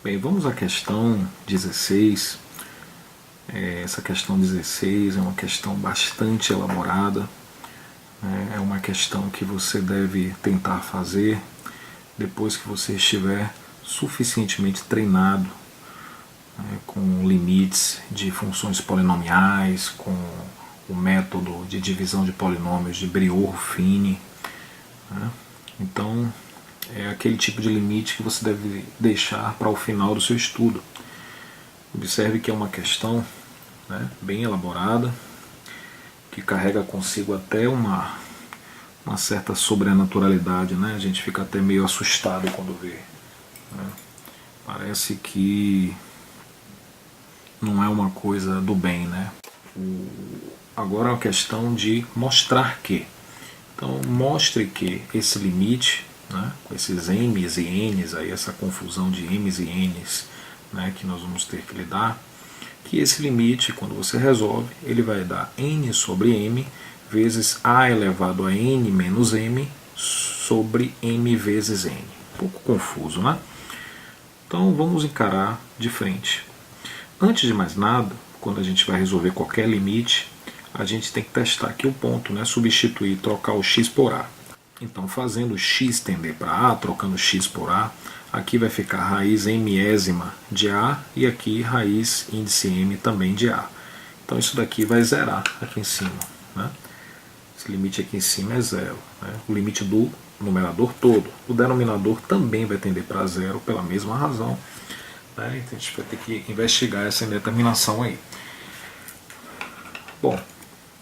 Bem, vamos à questão 16. Essa questão 16 é uma questão bastante elaborada. É uma questão que você deve tentar fazer depois que você estiver suficientemente treinado com limites de funções polinomiais, com o método de divisão de polinômios de Briot-Ruffini. Então, é aquele tipo de limite que você deve deixar para o final do seu estudo. Observe que é uma questão bem elaborada, que carrega consigo até uma certa sobrenaturalidade, A gente fica até meio assustado quando vê. Parece que não é uma coisa do bem, Agora é uma questão de mostrar que. Então, mostre que esse limite, com esses m's e n's, aí essa confusão de m's e n's, que nós vamos ter que lidar, que esse limite, quando você resolve, ele vai dar n sobre m vezes a elevado a n menos m sobre m vezes n. Um pouco confuso, Então, vamos encarar de frente. Antes de mais nada, quando a gente vai resolver qualquer limite, a gente tem que testar aqui o ponto, substituir, trocar o x por a. Então, fazendo x tender para a, trocando x por a, aqui vai ficar raiz mésima de a e aqui raiz índice m também de a. Então, isso daqui vai zerar aqui em cima. Esse limite aqui em cima é zero. O limite do numerador todo. O denominador também vai tender para zero pela mesma razão. Então, a gente vai ter que investigar essa indeterminação aí. Bom,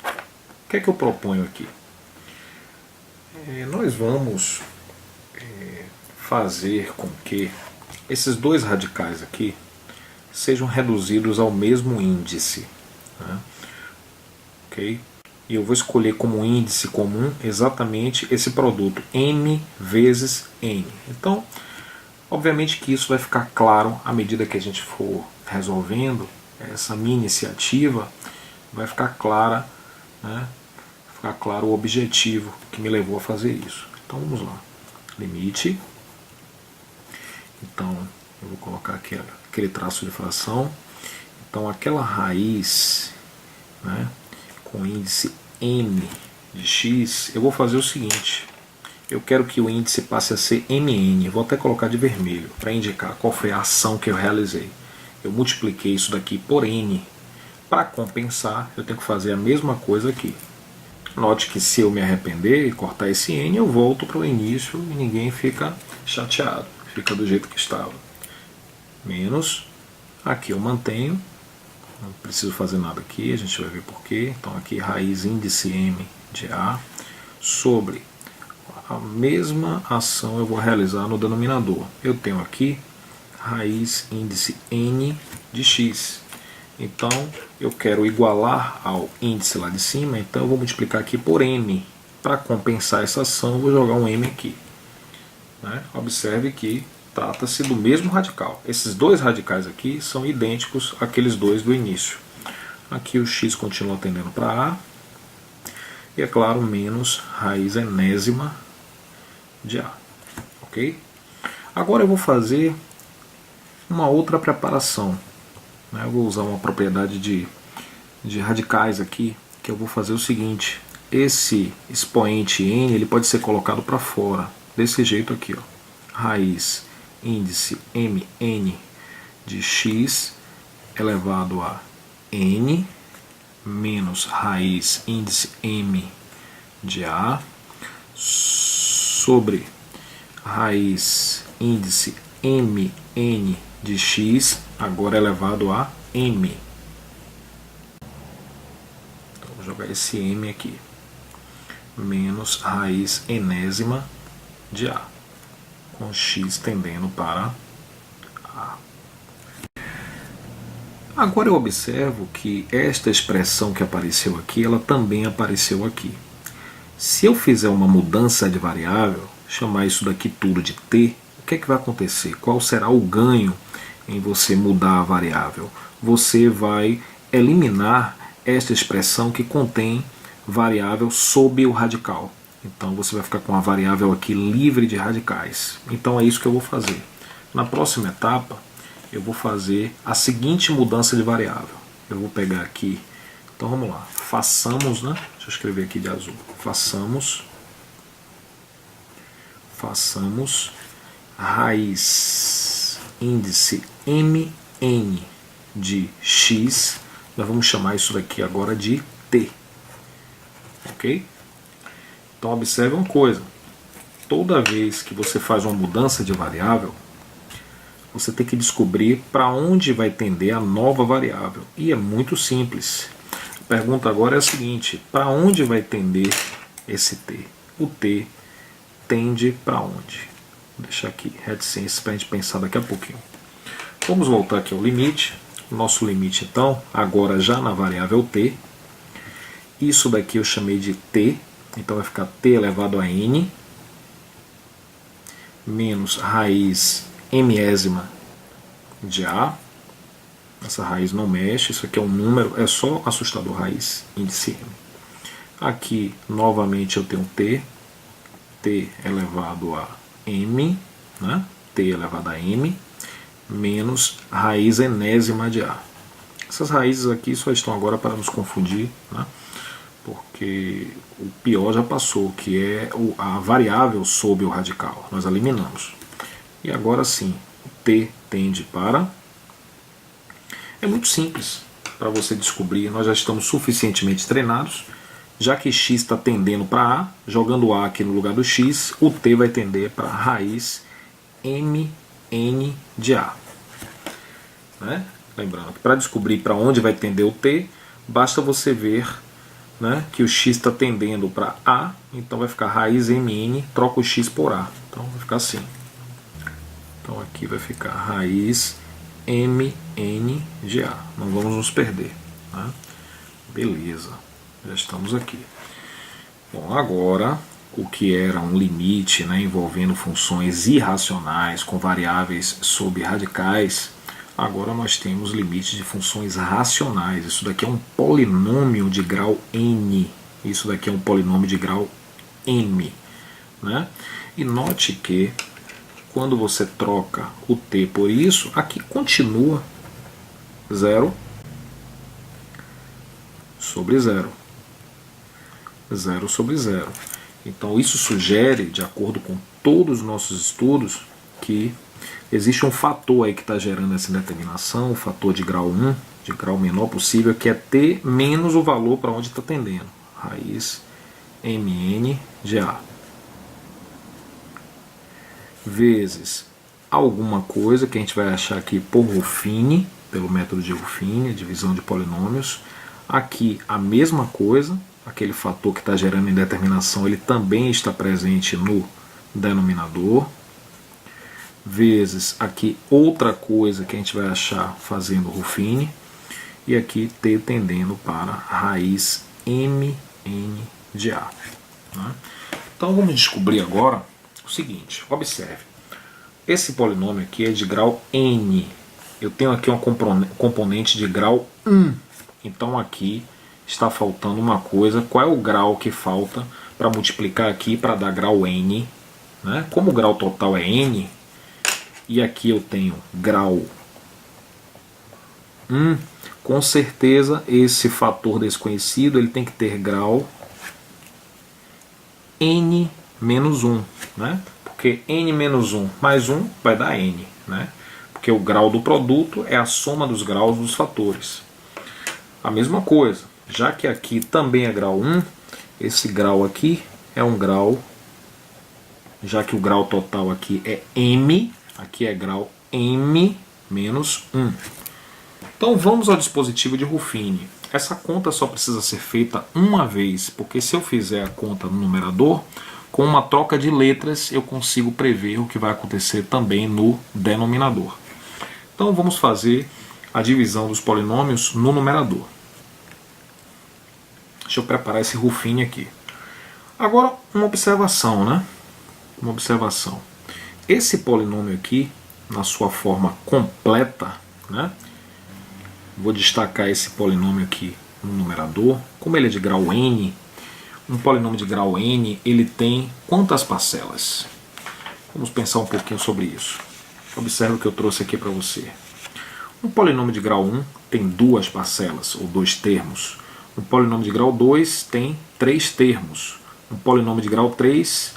o que é que eu proponho aqui? Nós vamos fazer com que esses dois radicais aqui sejam reduzidos ao mesmo índice. Ok? E eu vou escolher como índice comum exatamente esse produto, m vezes n. Então, obviamente que isso vai ficar claro à medida que a gente for resolvendo essa minha iniciativa, vai ficar clara, ficar claro o objetivo que me levou a fazer isso. Então vamos lá. Limite. Então eu vou colocar aqui aquele traço de fração. Então aquela raiz, com índice m de x, eu vou fazer o seguinte. Eu quero que o índice passe a ser mn. Vou até colocar de vermelho para indicar qual foi a ação que eu realizei. Eu multipliquei isso daqui por n. Para compensar, eu tenho que fazer a mesma coisa aqui. Note que se eu me arrepender e cortar esse n, eu volto para o início e ninguém fica chateado. Fica do jeito que estava. Menos, aqui eu mantenho, não preciso fazer nada aqui, a gente vai ver porquê. Então aqui raiz índice m de a sobre a mesma ação eu vou realizar no denominador. Eu tenho aqui raiz índice n de x. Então, eu quero igualar ao índice lá de cima, então eu vou multiplicar aqui por m. Para compensar essa ação, eu vou jogar um m aqui. Observe que trata-se do mesmo radical. Esses dois radicais aqui são idênticos àqueles dois do início. Aqui o x continua tendendo para a. E, é claro, menos raiz enésima de a. Ok? Agora eu vou fazer uma outra preparação. Eu vou usar uma propriedade de radicais aqui, que eu vou fazer o seguinte. Esse expoente n ele pode ser colocado para fora, desse jeito aqui. Raiz índice mn de x elevado a n menos raiz índice m de a sobre raiz índice mn de x agora elevado a m. Então, vou jogar esse m aqui. Menos raiz enésima de a. Com x tendendo para a. Agora eu observo que esta expressão que apareceu aqui, ela também apareceu aqui. Se eu fizer uma mudança de variável, chamar isso daqui tudo de t, o que é que vai acontecer? Qual será o ganho em você mudar a variável? Você vai eliminar esta expressão que contém variável sob o radical. Então você vai ficar com a variável aqui livre de radicais. Então é isso que eu vou fazer. Na próxima etapa, eu vou fazer a seguinte mudança de variável. Eu vou pegar aqui, então vamos lá, façamos, né? Deixa eu escrever aqui de azul. Façamos raiz índice mn de x, nós vamos chamar isso daqui agora de t. Ok? Então observe uma coisa, toda vez que você faz uma mudança de variável, você tem que descobrir para onde vai tender a nova variável. E é muito simples. A pergunta agora é a seguinte, para onde vai tender esse t? O t tende para onde? Vou deixar aqui reticências para a gente pensar daqui a pouquinho. Vamos voltar aqui ao limite. Nosso limite então, agora já na variável t. Isso daqui eu chamei de t, então vai ficar t elevado a n menos raiz mésima de a. Essa raiz não mexe, isso aqui é um número, é só assustador, raiz índice m. Aqui novamente eu tenho t elevado a m, né? T elevado a m, menos raiz enésima de a. Essas raízes aqui só estão agora para nos confundir, né? Porque o pior já passou, que é a variável sob o radical. Nós eliminamos. E agora sim, o t tende para... É muito simples para você descobrir, nós já estamos suficientemente treinados. Já que x está tendendo para a, jogando a aqui no lugar do x, o t vai tender para raiz mn de a. Né? Lembrando que para descobrir para onde vai tender o t, basta você ver, né, que o x está tendendo para a, então vai ficar raiz mn, troca o x por a. Então vai ficar assim. Então aqui vai ficar raiz mn de a. Não vamos nos perder. Né? Beleza. Já estamos aqui. Bom, agora o que era um limite, né, envolvendo funções irracionais com variáveis sob radicais, agora nós temos limites de funções racionais. Isso daqui é um polinômio de grau n. Isso daqui é um polinômio de grau m. Né? E note que quando você troca o t por isso, aqui continua 0 sobre 0. 0 sobre 0. Então isso sugere, de acordo com todos os nossos estudos, que existe um fator aí que está gerando essa indeterminação, o fator de grau 1, de grau menor possível, que é t menos o valor para onde está tendendo. Raiz mn de a. Vezes alguma coisa que a gente vai achar aqui por Ruffini, pelo método de Ruffini, divisão de polinômios. Aqui a mesma coisa, aquele fator que está gerando indeterminação, ele também está presente no denominador, vezes aqui outra coisa que a gente vai achar fazendo Ruffini, e aqui t tendendo para raiz mn de a. Né? Então vamos descobrir agora o seguinte, observe, esse polinômio aqui é de grau n, eu tenho aqui uma componente de grau 1, então aqui está faltando uma coisa. Qual é o grau que falta para multiplicar aqui para dar grau n? Né? Como o grau total é n, e aqui eu tenho grau 1, com certeza esse fator desconhecido ele tem que ter grau n menos 1. Né? Porque n menos 1 mais 1 vai dar n. Né? Porque o grau do produto é a soma dos graus dos fatores. A mesma coisa. Já que aqui também é grau 1, esse grau aqui é um grau, já que o grau total aqui é m, aqui é grau m menos 1. Então vamos ao dispositivo de Ruffini. Essa conta só precisa ser feita uma vez, porque se eu fizer a conta no numerador, com uma troca de letras eu consigo prever o que vai acontecer também no denominador. Então vamos fazer a divisão dos polinômios no numerador. Deixa eu preparar esse Ruffini aqui. Agora, uma observação, né? Uma observação. Esse polinômio aqui, na sua forma completa, né? Vou destacar esse polinômio aqui no numerador. Como ele é de grau n, um polinômio de grau n, ele tem quantas parcelas? Vamos pensar um pouquinho sobre isso. Observe o que eu trouxe aqui para você. Um polinômio de grau 1 tem duas parcelas, ou dois termos. Um polinômio de grau 2 tem três termos. Um polinômio de grau 3,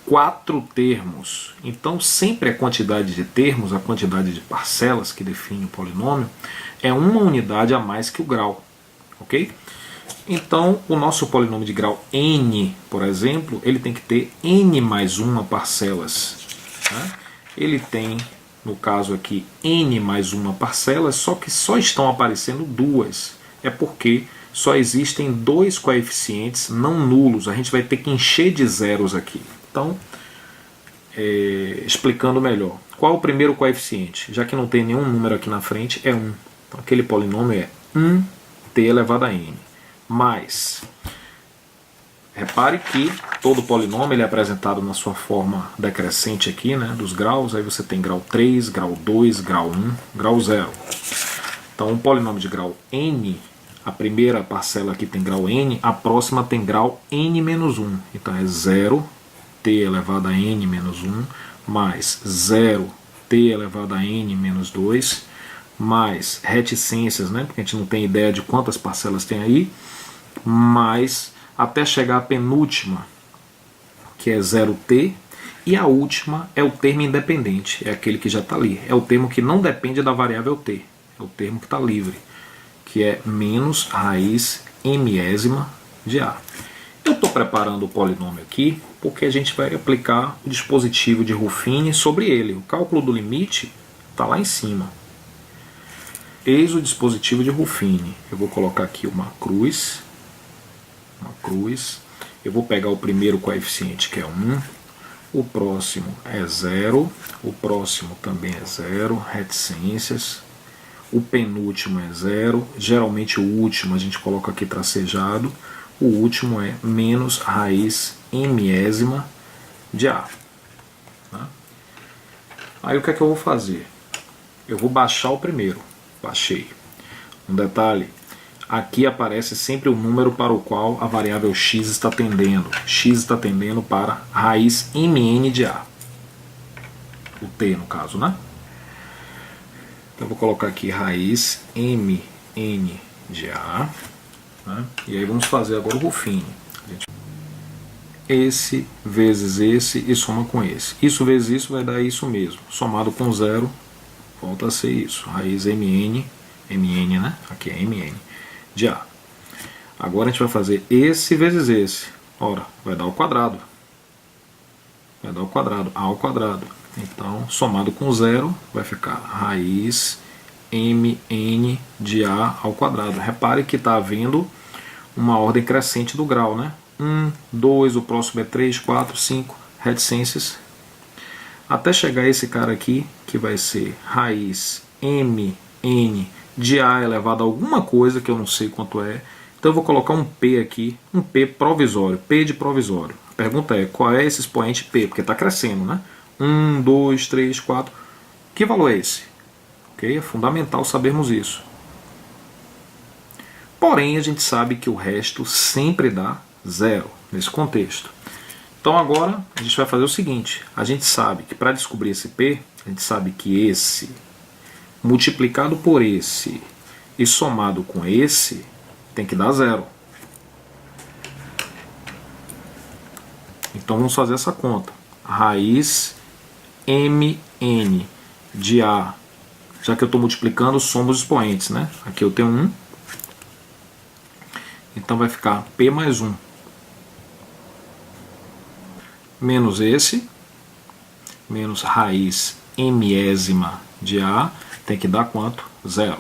quatro termos. Então, sempre a quantidade de termos, a quantidade de parcelas que define o polinômio, é uma unidade a mais que o grau. Ok? Então, o nosso polinômio de grau n, por exemplo, ele tem que ter n mais uma parcelas. Né? Ele tem, no caso aqui, n mais uma parcela, só que só estão aparecendo duas. É porque só existem dois coeficientes não nulos. A gente vai ter que encher de zeros aqui. Então, explicando melhor. Qual é o primeiro coeficiente? Já que não tem nenhum número aqui na frente, é 1. Então, aquele polinômio é 1t elevado a n. Mais, repare que todo polinômio ele é apresentado na sua forma decrescente aqui, né, dos graus. Aí você tem grau 3, grau 2, grau 1, grau 0. Então, um polinômio de grau n, a primeira parcela aqui tem grau n, a próxima tem grau n menos 1. Então, é 0t elevado a n menos 1, mais 0t elevado a n menos 2, mais reticências, né, porque a gente não tem ideia de quantas parcelas tem aí, mais até chegar à penúltima, que é 0t, e a última é o termo independente, é aquele que já está ali, é o termo que não depende da variável t, é o termo que está livre, que é menos raiz mésima de a. Eu estou preparando o polinômio aqui porque a gente vai aplicar o dispositivo de Ruffini sobre ele. O cálculo do limite está lá em cima. Eis o dispositivo de Ruffini. Eu vou colocar aqui uma cruz. Eu vou pegar o primeiro coeficiente, que é 1. O próximo é 0. O próximo também é 0. Reticências. O penúltimo é 0. Geralmente o último a gente coloca aqui tracejado. O último é menos raiz mésima de a. Tá? Aí o que é que eu vou fazer? Eu vou baixar o primeiro. Baixei. Um detalhe. Aqui aparece sempre o número para o qual a variável x está tendendo. X está tendendo para raiz mn de a. O t, no caso, né? Então eu vou colocar aqui raiz mn de a. Né? E aí vamos fazer agora o Ruffini. Esse vezes esse e soma com esse. Isso vezes isso vai dar isso mesmo. Somado com 0, volta a ser isso. Raiz mn, né? Aqui é mn de a. Agora a gente vai fazer esse vezes esse. Ora, vai dar o quadrado. Vai dar o quadrado, a ao quadrado. Então, somado com 0, vai ficar raiz mn de a ao quadrado. Repare que está havendo uma ordem crescente do grau, né? 1, 2, o próximo é 3, 4, 5, reticências. Até chegar esse cara aqui, que vai ser raiz mn de a elevado a alguma coisa que eu não sei quanto é. Então eu vou colocar um p aqui, um p provisório, p de provisório. A pergunta é, qual é esse expoente p? Porque está crescendo, né? 1, 2, 3, 4. Que valor é esse? Okay? É fundamental sabermos isso. Porém, a gente sabe que o resto sempre dá 0 nesse contexto. Então agora a gente vai fazer o seguinte. A gente sabe que para descobrir esse p, a gente sabe que esse multiplicado por esse e somado com esse tem que dar 0. Então vamos fazer essa conta. Raiz mn de a, já que eu estou multiplicando, soma os expoentes, né? Aqui eu tenho 1. Então vai ficar p mais 1 menos esse, menos raiz mésima de a, tem que dar quanto? 0.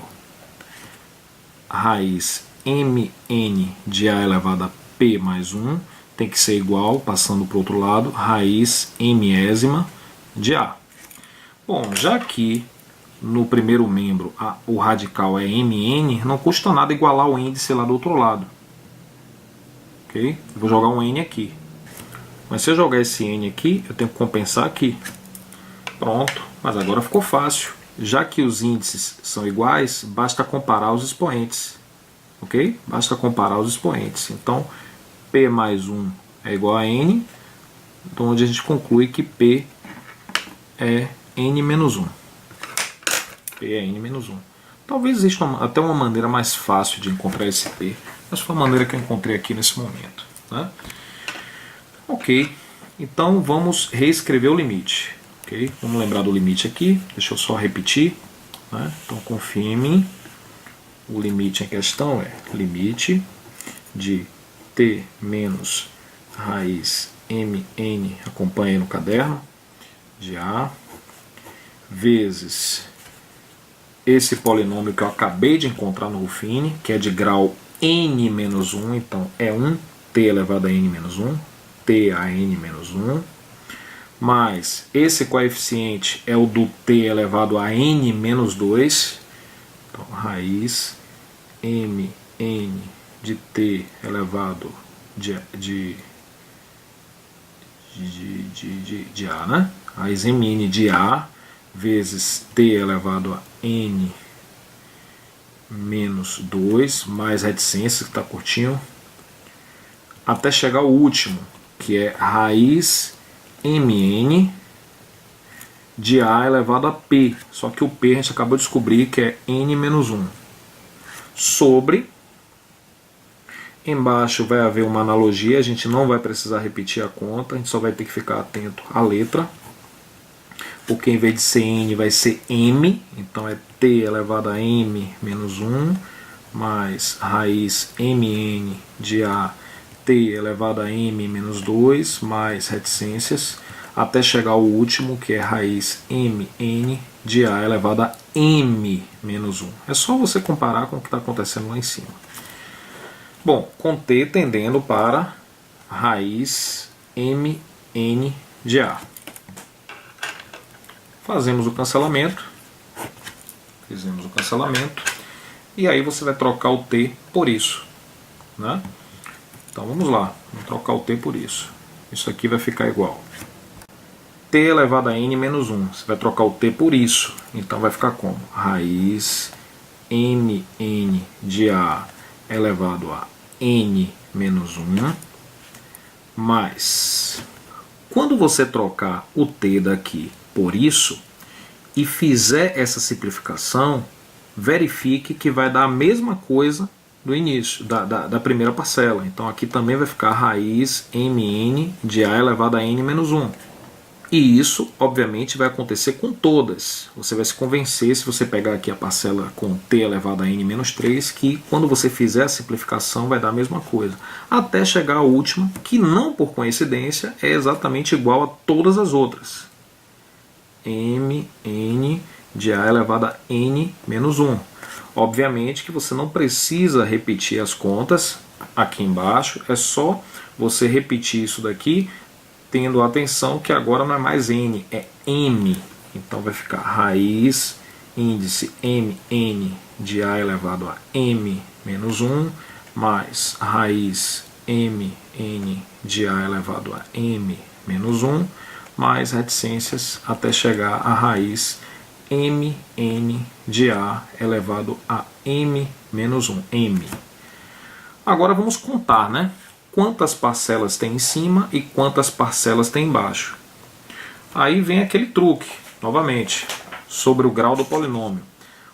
Raiz mn de a elevado a p mais 1 tem que ser igual, passando para o outro lado, raiz mésima de a. Bom, já que no primeiro membro o radical é mn, não custa nada igualar o índice lá do outro lado. Ok? Eu vou jogar um n aqui. Mas se eu jogar esse n aqui, eu tenho que compensar aqui. Pronto, mas agora ficou fácil. Já que os índices são iguais, basta comparar os expoentes. Ok? Basta comparar os expoentes. Então, p mais 1 é igual a n, onde a gente conclui que p é n menos 1. P é n menos 1. Talvez exista até uma maneira mais fácil de encontrar esse P, mas foi a maneira que eu encontrei aqui nesse momento, né? Ok, então vamos reescrever o limite. Okay? Vamos lembrar do limite aqui, deixa eu só repetir, né? Então confia em mim, o limite em questão é limite de t menos raiz mn, acompanhe no caderno, de a, vezes esse polinômio que eu acabei de encontrar no Ruffini, que é de grau n menos 1, então é 1t elevado a n menos 1, t a n menos 1, mais esse coeficiente é o do t elevado a n menos 2, então raiz mn de t elevado de a, né? Raiz mn de a vezes t elevado a n menos 2, mais reticência, que está curtinho, até chegar ao último, que é raiz mn de a elevado a p, só que o p a gente acabou de descobrir que é n menos 1, sobre, embaixo vai haver uma analogia, a gente não vai precisar repetir a conta, a gente só vai ter que ficar atento à letra, porque em vez de ser n vai ser m, então é t elevado a m menos 1, mais raiz mn de a t elevado a m menos 2, mais reticências, até chegar ao último, que é raiz mn de a elevado a m menos 1. É só você comparar com o que está acontecendo lá em cima. Bom, com t tendendo para raiz mn de a. Fazemos o cancelamento, fizemos o cancelamento, e aí você vai trocar o t por isso, né? Então vamos lá, vamos trocar o t por isso. Isso aqui vai ficar igual t elevado a n menos 1. Você vai trocar o t por isso, então vai ficar como? Raiz mn de a elevado a n menos 1, mais, quando você trocar o t daqui por isso e fizer essa simplificação, verifique que vai dar a mesma coisa do início, da primeira parcela. Então aqui também vai ficar raiz mn de a elevado a n menos 1. E isso, obviamente, vai acontecer com todas. Você vai se convencer, se você pegar aqui a parcela com t elevado a n menos 3, que quando você fizer a simplificação vai dar a mesma coisa. Até chegar à última, que não por coincidência é exatamente igual a todas as outras. mn de a elevado a n menos 1. Obviamente que você não precisa repetir as contas aqui embaixo, é só você repetir isso daqui, tendo atenção que agora não é mais n, é m. Então vai ficar raiz índice mn de a elevado a m menos 1, mais raiz mn de a elevado a m menos 1, mais reticências até chegar a raiz mn de a elevado a m menos 1, m. Agora vamos contar, né? Quantas parcelas tem em cima e quantas parcelas tem embaixo. Aí vem aquele truque, novamente, sobre o grau do polinômio.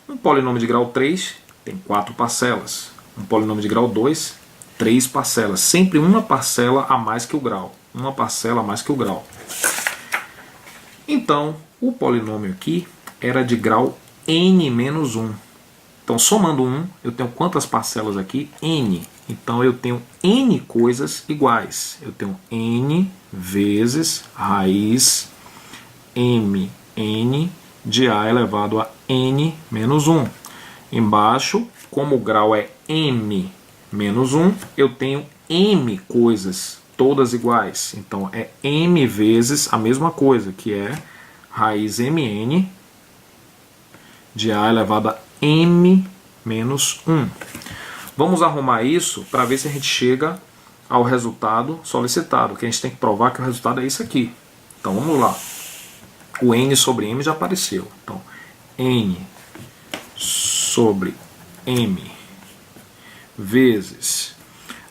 Um polinômio de grau 3 tem 4 parcelas. Um polinômio de grau 2, 3 parcelas. Sempre uma parcela a mais que o grau. Uma parcela a mais que o grau. Então, o polinômio aqui era de grau n menos 1. Então, somando 1, eu tenho quantas parcelas aqui? N. Então, eu tenho n coisas iguais. Eu tenho n vezes raiz mn de a elevado a n menos 1. Embaixo, como o grau é m menos 1, eu tenho m coisas, todas iguais. Então, é m vezes a mesma coisa, que é raiz mn de a elevado a m menos 1. Vamos arrumar isso para ver se a gente chega ao resultado solicitado, que a gente tem que provar que o resultado é isso aqui. Então vamos lá. O n sobre m já apareceu. Então, n sobre m vezes...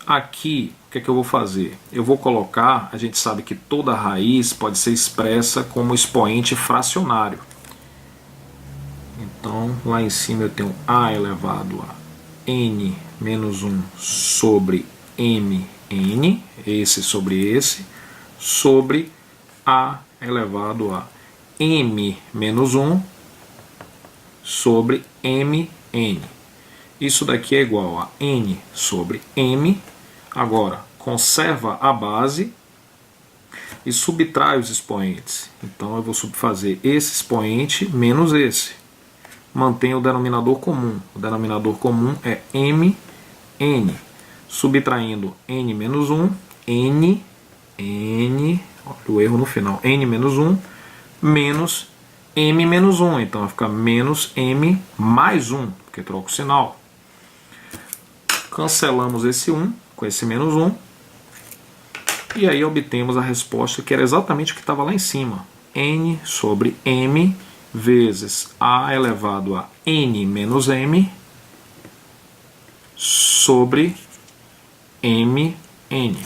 Aqui, o que é que eu vou fazer? Eu vou colocar, a gente sabe que toda raiz pode ser expressa como expoente fracionário. Então, lá em cima eu tenho A elevado a N menos 1 sobre MN, esse sobre esse, sobre A elevado a M menos 1 sobre MN. Isso daqui é igual a N sobre M. Agora, conserva a base e subtrai os expoentes. Então eu vou subfazer esse expoente menos esse. Mantenho o denominador comum. O denominador comum é MN. Subtraindo N menos 1, N, olha o erro no final, N menos 1, menos M menos 1. Então vai ficar menos M mais 1, porque troca o sinal. Cancelamos esse 1 com esse menos 1. E aí obtemos a resposta que era exatamente o que estava lá em cima. N sobre M vezes A elevado a N menos M sobre MN.